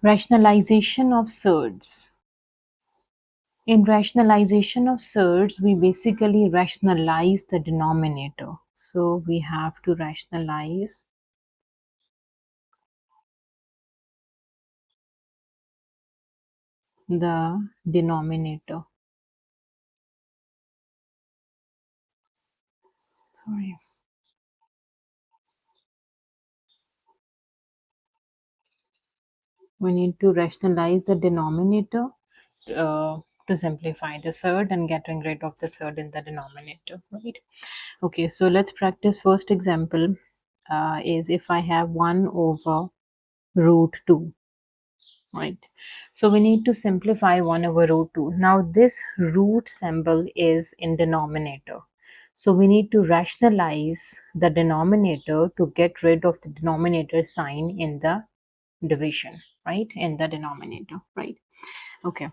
Rationalization of surds. In rationalization of surds, we basically rationalize the denominator. So we have to rationalize the denominator. Sorry. We need to rationalize the denominator to simplify the surd and getting rid of the surd in the denominator, right? Okay, so let's practice. First example is if I have 1 over root 2, right? So we need to simplify 1 over root 2. Now this root symbol is in denominator. So we need to rationalize the denominator to get rid of the denominator sign in the division, right? In the denominator, right? Okay.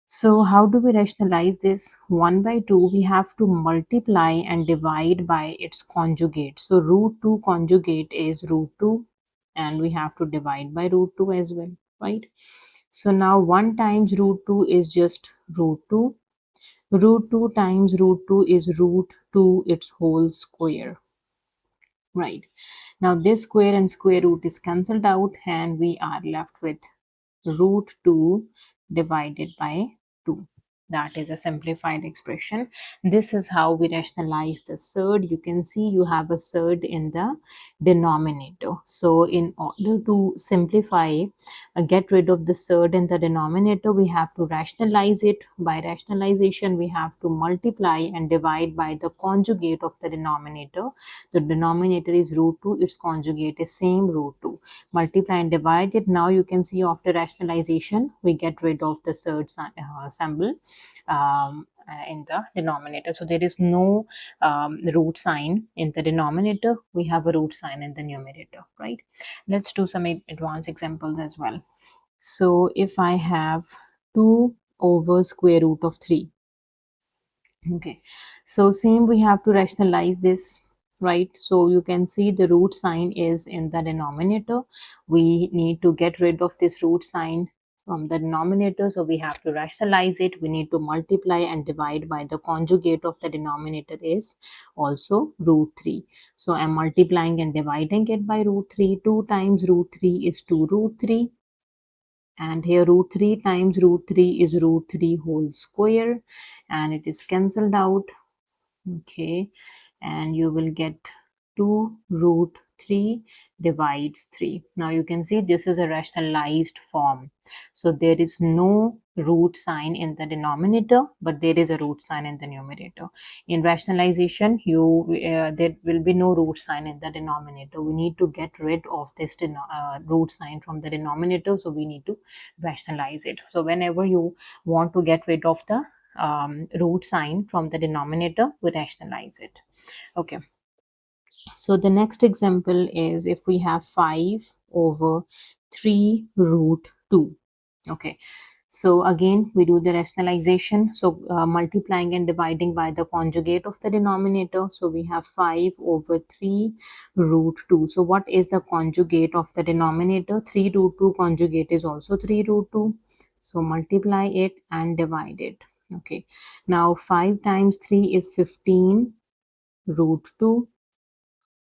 So how do we rationalize this? 1 by 2, we have to multiply and divide by its conjugate. So root 2 conjugate is root 2 and we have to divide by root 2 as well, right? So now 1 times root 2 is just root 2. Root 2 times root 2 is root 2 its whole square, right? Now this square and square root is cancelled out and we are left with root 2 divided by 2. That is a simplified expression. This is how we rationalize the surd. You can see you have a surd in the denominator. So in order to simplify, get rid of the surd in the denominator, we have to rationalize it. By rationalization, we have to multiply and divide by the conjugate of the denominator. The denominator is root 2, its conjugate is same root 2. Multiply and divide it. Now you can see after rationalization, we get rid of the surd symbol in the denominator. So there is no root sign in the denominator. We have a root sign in the numerator, right? Let's do some advanced examples as well. So if I have 2 over square root of 3, okay, so same we have to rationalize this, right? So you can see the root sign is in the denominator. We need to get rid of this root sign from the denominator, so we have to rationalize it. We need to multiply and divide by the conjugate of the denominator is also root 3. So I'm multiplying and dividing it by root 3. 2 times root 3 is 2 root 3, and here root 3 times root 3 is root 3 whole square, and it is cancelled out. Okay, and you will get 2 root 3 divides 3. Now you can see this is a rationalized form. So there is no root sign in the denominator, but there is a root sign in the numerator. In rationalization, there will be no root sign in the denominator. We need to get rid of this root sign from the denominator, so we need to rationalize it. So whenever you want to get rid of the root sign from the denominator, we rationalize it. Okay, so the next example is if we have 5 over 3 root 2. Okay, so again we do the rationalization. So multiplying and dividing by the conjugate of the denominator. So we have 5 over 3 root 2. So what is the conjugate of the denominator? 3 root 2 conjugate is also 3 root 2. So multiply it and divide it. Okay, now 5 times 3 is 15 root 2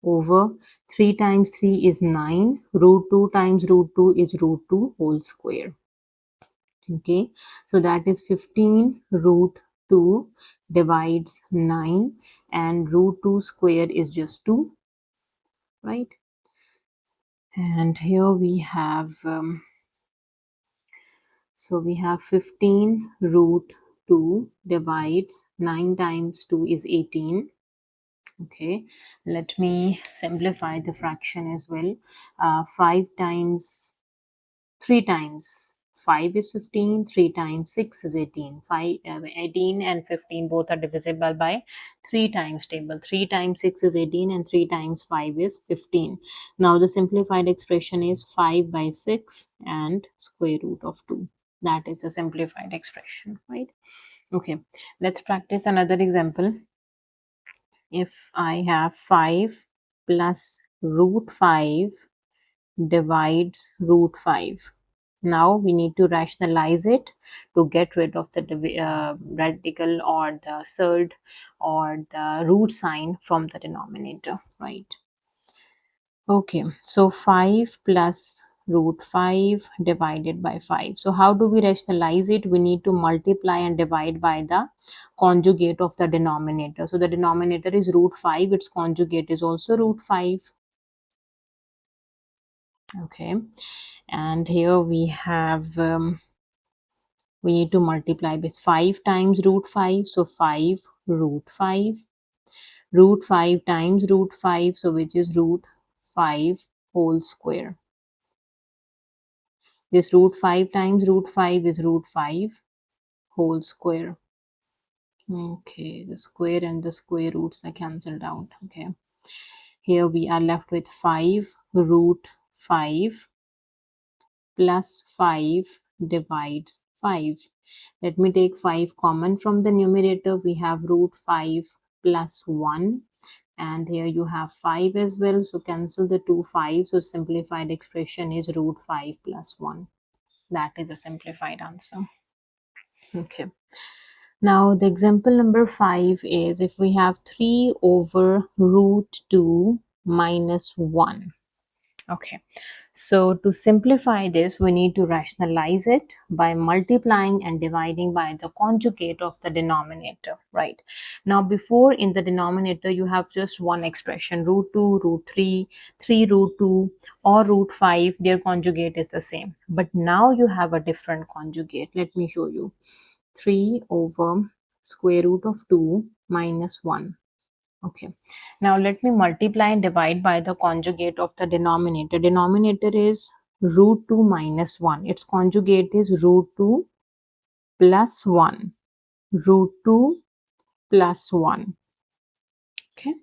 over 3 times 3 is 9. Root 2 times root 2 is root 2 whole square. Okay, so that is 15 root 2 divides 9, and root 2 square is just 2, right? And here we have so we have 15 root 2 divides 9 times 2 is 18. Okay, let me simplify the fraction as well. 5 times 3 times 5 is 15, 3 times 6 is 18. 18 and 15 both are divisible by 3 times table. 3 times 6 is 18 and 3 times 5 is 15. Now the simplified expression is 5 by 6 and square root of 2. That is the simplified expression, right? Okay, let's practice another example. If I have 5 plus root 5 divides root 5. Now we need to rationalize it to get rid of the radical or the surd or the root sign from the denominator, right? Okay, so 5 plus root 5 divided by 5. So how do we rationalize it? We need to multiply and divide by the conjugate of the denominator. So the denominator is root 5, its conjugate is also root 5. Okay, and here we have we need to multiply with 5 times root 5, so 5 root 5, root 5 times root 5, so which is root 5 whole square. This root 5 times root 5 is root 5 whole square. Okay, the square and the square roots are cancelled out. Okay, here we are left with 5 root 5 plus 5 divides 5. Let me take 5 common from the numerator. We have root 5 plus 1, and here you have 5 as well, so cancel the two 5. So simplified expression is root 5 plus 1. That is a simplified answer. Okay, now the example number 5 is if we have 3 over root 2 minus 1. Okay, so to simplify this, we need to rationalize it by multiplying and dividing by the conjugate of the denominator, right? Now, before in the denominator, you have just one expression, root 2, root 3, 3 root 2, or root 5, their conjugate is the same. But now you have a different conjugate. Let me show you. 3 over square root of 2 minus 1. Okay, now let me multiply and divide by the conjugate of the denominator. Denominator is root 2 minus 1. Its conjugate is root 2 plus 1. Root 2 plus 1. Okay,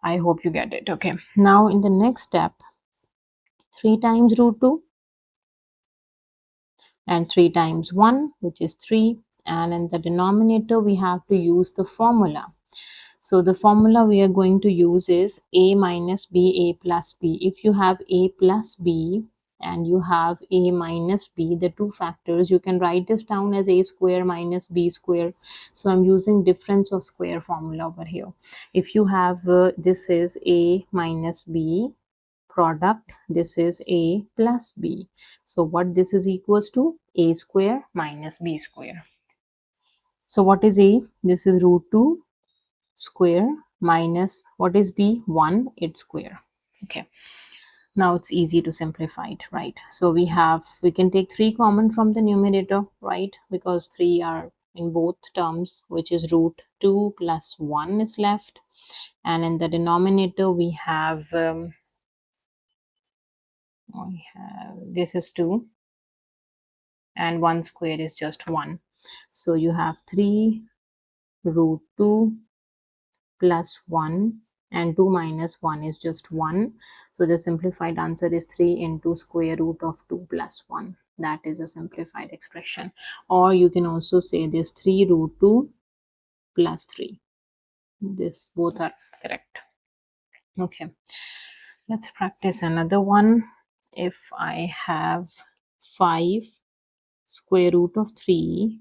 I hope you get it. Okay, now in the next step, 3 times root 2 and 3 times 1, which is 3. And in the denominator, we have to use the formula. So the formula we are going to use is a minus b, a plus b. If you have a plus b and you have a minus b, the two factors, you can write this down as a square minus b square. So I'm using difference of square formula over here. If you have this is a minus b product, this is a plus b. So what this is equals to? A square minus b square. So what is a? This is root 2 square minus what is b? 1 its square. Okay, now it's easy to simplify it, right? So we can take 3 common from the numerator, right? Because 3 are in both terms, which is root 2 plus 1 is left, and in the denominator we have this is 2 and 1 square is just 1. So you have 3 root 2 plus 1 and 2 minus 1 is just 1. So the simplified answer is 3 into square root of 2 plus 1. That is a simplified expression. Or you can also say this 3 root 2 plus 3. This both are correct. Okay, let's practice another one. If I have 5 square root of 3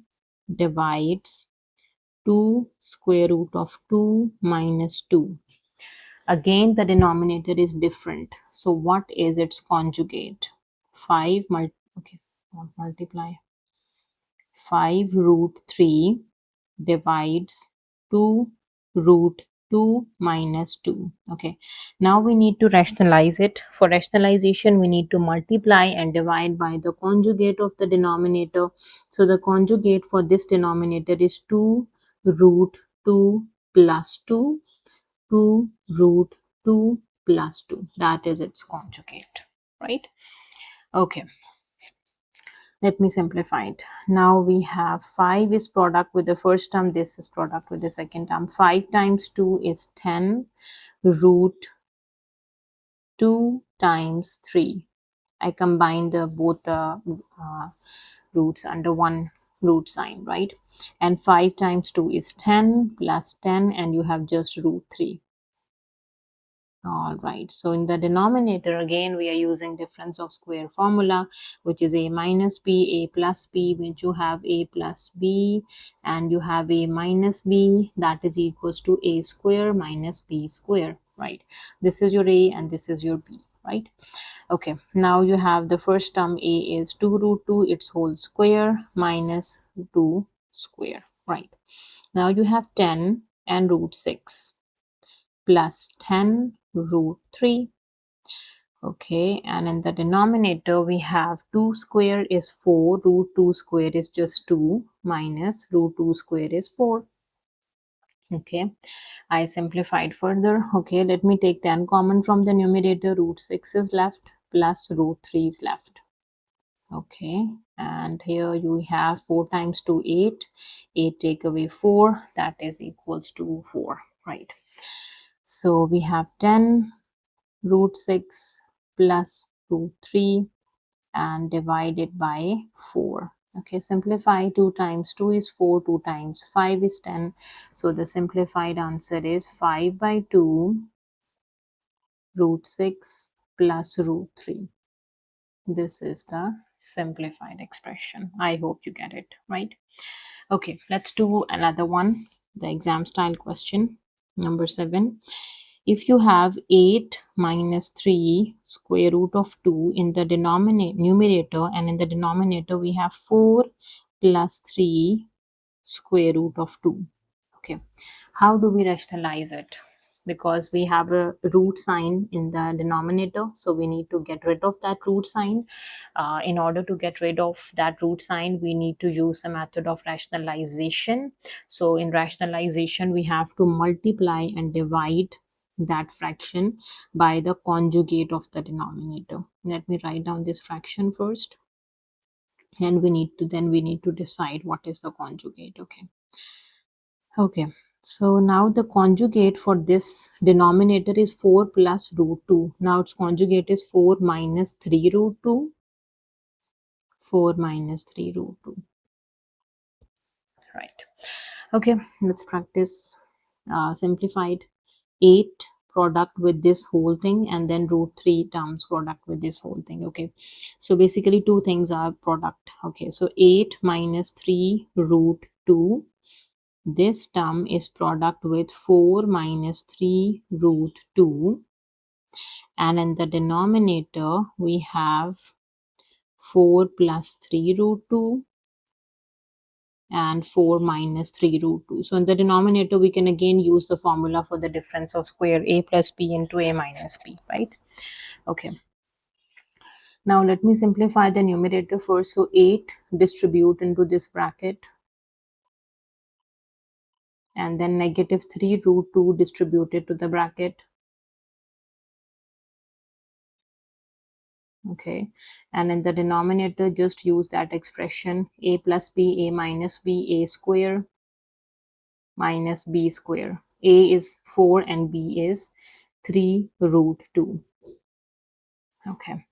divides 2 square root of 2 minus 2. Again, the denominator is different. So what is its conjugate? 5 multiply. 5 root 3 divides 2 root 2 minus 2. Okay, now we need to rationalize it. For rationalization, we need to multiply and divide by the conjugate of the denominator. So the conjugate for this denominator is 2 root 2 plus 2, 2 root 2 plus 2. That is its conjugate, right? Okay, let me simplify it. Now we have 5 is product with the first term, this is product with the second term. 5 times 2 is 10 root 2 times 3. I combine the both roots under one root sign, right? And 5 times 2 is 10 plus 10, and you have just root 3. All right, so in the denominator again we are using difference of square formula, which is a minus b, a plus b, which you have a plus b and you have a minus b, that is equals to a square minus b square, right? This is your a and this is your b, right? Okay, now you have the first term, a is 2 root 2 its whole square minus 2 square, right? Now you have 10 and root 6 plus 10 root 3. Okay, and in the denominator we have 2 square is 4, root 2 square is just 2 minus root 2 square is 4. Okay, I simplified further. Okay, let me take 10 common from the numerator, root 6 is left plus root 3 is left. Okay, and here you have 4 times 2 8, 8 take away 4, that is equals to 4, right? So we have 10 root 6 plus root 3 and divided by 4. Okay, simplify. 2 times 2 is 4, 2 times 5 is 10. So the simplified answer is 5 by 2 root 6 plus root 3. This is the simplified expression. I hope you get it, right? Okay, let's do another one, the exam style question. Number 7. If you have 8 minus 3 square root of 2 in the numerator, and in the denominator we have 4 plus 3 square root of 2. Okay, how do we rationalize it? Because we have a root sign in the denominator, so we need to get rid of that root sign. In order to get rid of that root sign, we need to use a method of rationalization. So in rationalization, we have to multiply and divide that fraction by the conjugate of the denominator. Let me write down this fraction first, and we need to decide what is the conjugate. Okay, so now the conjugate for this denominator is 4 plus root 2. Now its conjugate is 4 minus 3 root 2. 4 minus 3 root 2. Right. Okay, let's practice simplified 8 product with this whole thing and then root 3 terms product with this whole thing. Okay, so basically two things are product. Okay, so 8 minus 3 root 2. This term is product with 4 minus 3 root 2, and in the denominator we have 4 plus 3 root 2 and 4 minus 3 root 2. So in the denominator we can again use the formula for the difference of square, a plus b into a minus b, right? Okay, now let me simplify the numerator first. So 8 distribute into this bracket, and then negative 3 root 2 distributed to the bracket. Okay, and in the denominator just use that expression, a plus b, a minus b, a square minus b square. A is 4 and b is 3 root 2. Okay,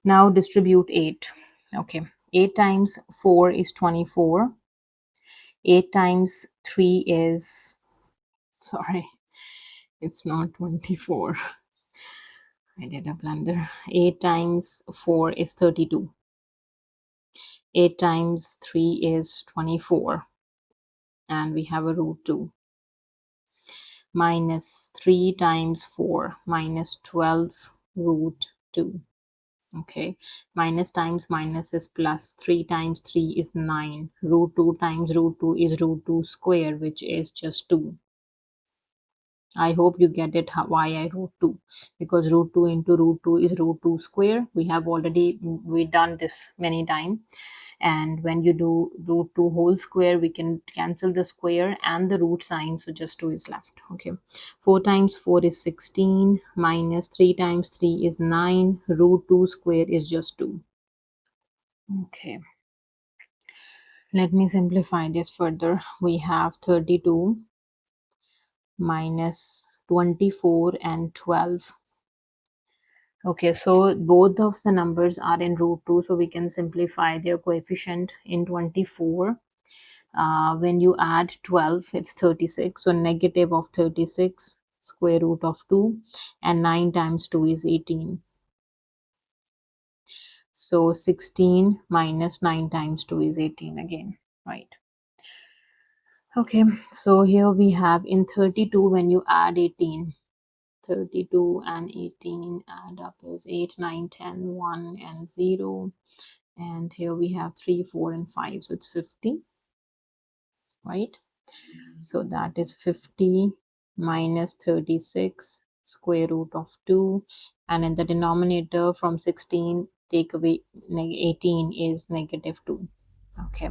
now distribute 8. Okay, 8 times 4 is 24. 8 times 3 is, sorry, it's not 24. I did a blunder. 8 times 4 is 32. 8 times 3 is 24. And we have a root 2. Minus 3 times 4, minus 12 root 2. Okay, minus times minus is plus. 3 times 3 is 9. Root 2 times root 2 is root 2 square, which is just 2. I hope you get it why I wrote 2, because root 2 into root 2 is root 2 square. We have already done this many times, and when you do root 2 whole square, we can cancel the square and the root sign, so just 2 is left. Okay, 4 times 4 is 16, minus 3 times 3 is 9. Root 2 square is just 2. Okay, let me simplify this further. We have 32 minus 24 and 12. Okay, so both of the numbers are in root 2, so we can simplify their coefficient in 24. When you add 12, it's 36, so negative of 36 square root of 2, and 9 times 2 is 18. So 16 minus 9 times 2 is 18 again, right? Okay, so here we have in 32, when you add 18, 32 and 18 add up is 8, 9, 10, 1 and 0. And here we have 3, 4 and 5, so it's 50, right? So that is 50 minus 36 square root of 2, and in the denominator from 16 take away 18 is negative 2. Okay,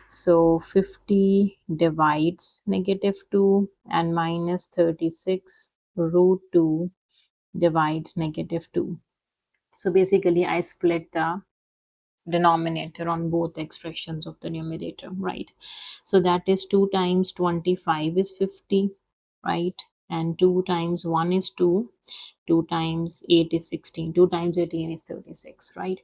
so 50 divides negative 2, and minus 36 root 2 divides negative 2. So basically I split the denominator on both expressions of the numerator, right? So that is 2 times 25 is 50, right? And 2 times 1 is 2, 2 times 8 is 16, 2 times 18 is 36, right?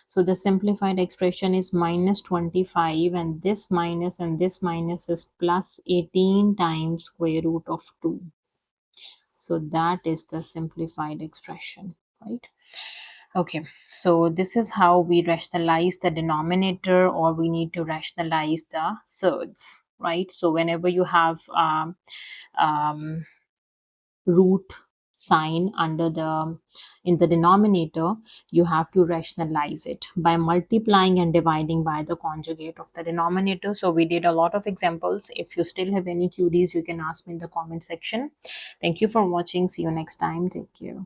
So the simplified expression is minus 25, and this minus is plus 18 times square root of 2. So that is the simplified expression, right? Okay, so this is how we rationalize the denominator, or we need to rationalize the surds, right? So whenever you have um, root sign under the in the denominator, you have to rationalize it by multiplying and dividing by the conjugate of the denominator. So we did a lot of examples. If you still have any queries, you can ask me in the comment section. Thank you for watching. See you next time. Take care.